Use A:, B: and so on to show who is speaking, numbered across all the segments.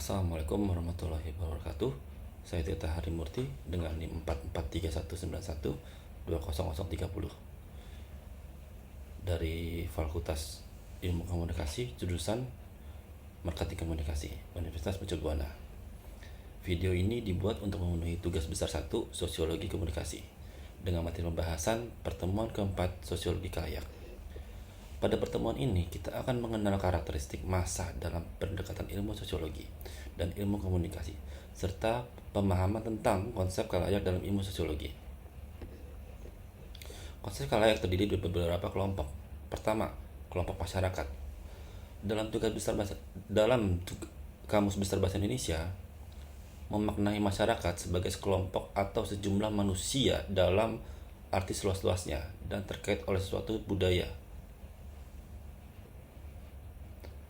A: Assalamualaikum warahmatullahi wabarakatuh. Saya Tirta Harimurti dengan NIM 44319120030 dari Fakultas Ilmu Komunikasi jurusan Marketing Komunikasi Universitas Mercu Buana. Video ini dibuat untuk memenuhi tugas besar 1 Sosiologi Komunikasi dengan materi pembahasan pertemuan keempat Sosiologi Kelayak. Pada pertemuan ini, kita akan mengenal karakteristik massa dalam pendekatan ilmu sosiologi dan ilmu komunikasi, serta pemahaman tentang konsep kelayak dalam ilmu sosiologi. Konsep kelayak terdiri dari beberapa kelompok. Pertama, kelompok masyarakat. Dalam Kamus Besar Bahasa Indonesia, memaknai masyarakat sebagai sekelompok atau sejumlah manusia dalam arti seluas-luasnya dan terkait oleh suatu budaya.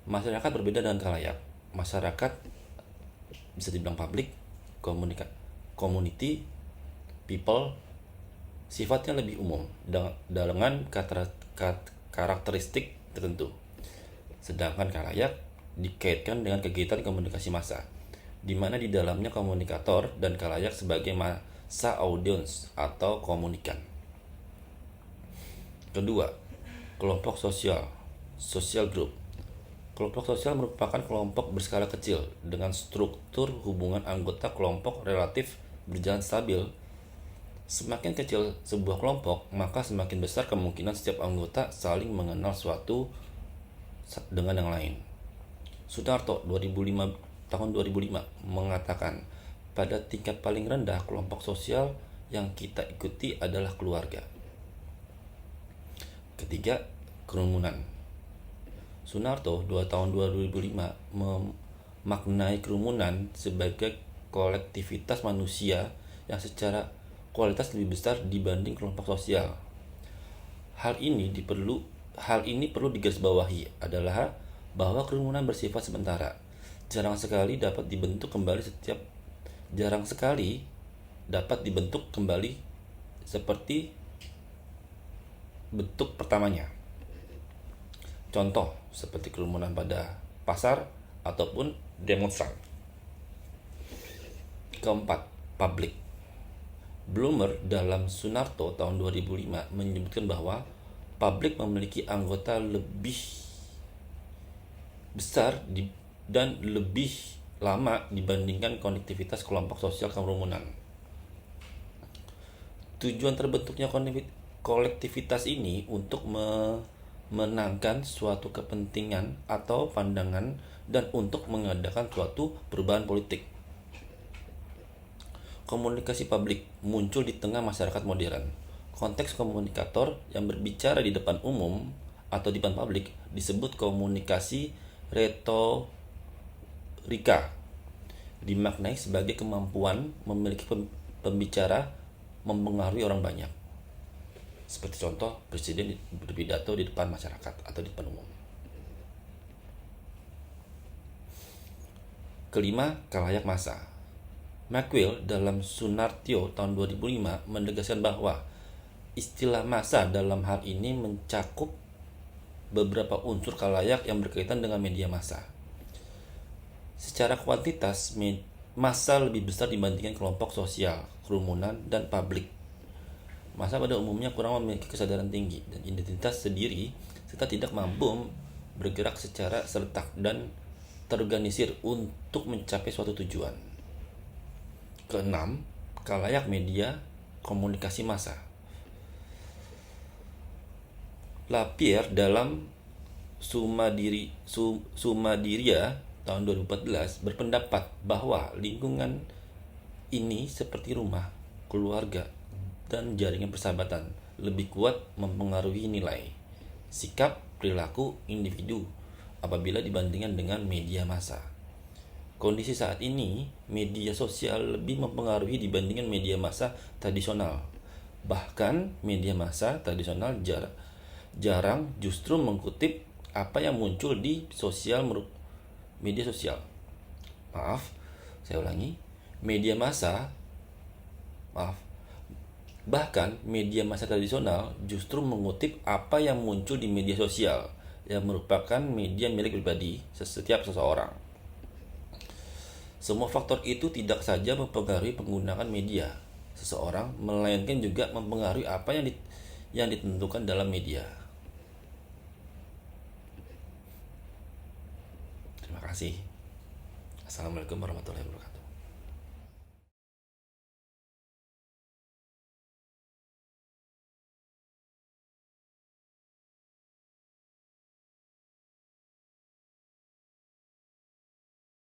A: Masyarakat berbeda dengan kelayak. Masyarakat bisa dibilang public, community, people, sifatnya lebih umum dengan karakteristik tertentu. Sedangkan kelayak dikaitkan dengan kegiatan komunikasi massa, di mana di dalamnya komunikator dan kelayak sebagai massa audiens atau komunikan. Kedua, kelompok social group. Kelompok sosial merupakan kelompok berskala kecil dengan struktur hubungan anggota kelompok relatif berjalan stabil. Semakin kecil sebuah kelompok, maka semakin besar kemungkinan setiap anggota saling mengenal suatu dengan yang lain. Sudarto tahun 2005 mengatakan, pada tingkat paling rendah kelompok sosial yang kita ikuti adalah keluarga. Ketiga, kerumunan. Sunarto tahun 2005 memaknai kerumunan sebagai kolektivitas manusia yang secara kualitas lebih besar dibanding kelompok sosial. Hal ini perlu digarisbawahi adalah bahwa kerumunan bersifat sementara. Jarang sekali dapat dibentuk kembali seperti bentuk pertamanya. Contoh seperti kerumunan pada pasar ataupun demonstran. Keempat, publik. Bloomer dalam Sunarto tahun 2005 menyebutkan bahwa publik memiliki anggota lebih besar dan lebih lama dibandingkan konektivitas kelompok sosial kerumunan. Tujuan terbentuknya kolektivitas ini untuk menangkan suatu kepentingan atau pandangan dan untuk mengadakan suatu perubahan politik. Komunikasi publik muncul di tengah masyarakat modern. Konteks komunikator yang berbicara di depan umum atau di depan publik disebut komunikasi retorika. Dimaknai sebagai kemampuan memiliki pembicara mempengaruhi orang banyak. Seperti contoh, presiden berpidato di depan masyarakat atau di depan umum. Kelima, kelayak massa. McQuill dalam Sunartio tahun 2005 menegaskan bahwa istilah massa dalam hal ini mencakup beberapa unsur kelayak yang berkaitan dengan media massa. Secara kuantitas, massa lebih besar dibandingkan kelompok sosial, kerumunan, dan publik. Massa pada umumnya kurang memiliki kesadaran tinggi dan identitas sendiri serta tidak mampu bergerak secara serentak dan terorganisir untuk mencapai suatu tujuan. Keenam, kelayak media komunikasi massa. Lapierre dalam Sumadiria tahun 2014 berpendapat bahwa lingkungan ini seperti rumah, keluarga, dan jaringan persahabatan lebih kuat mempengaruhi nilai, sikap, perilaku individu apabila dibandingkan dengan media massa. Kondisi saat ini, media sosial lebih mempengaruhi dibandingkan media massa tradisional. Bahkan media massa tradisional jarang justru mengutip apa yang muncul di media sosial. Bahkan media massa tradisional justru mengutip apa yang muncul di media sosial yang merupakan media milik pribadi setiap seseorang. Semua faktor itu tidak saja mempengaruhi penggunaan media seseorang, melainkan juga mempengaruhi apa yang ditentukan dalam media. Terima kasih. Assalamualaikum warahmatullahi wabarakatuh.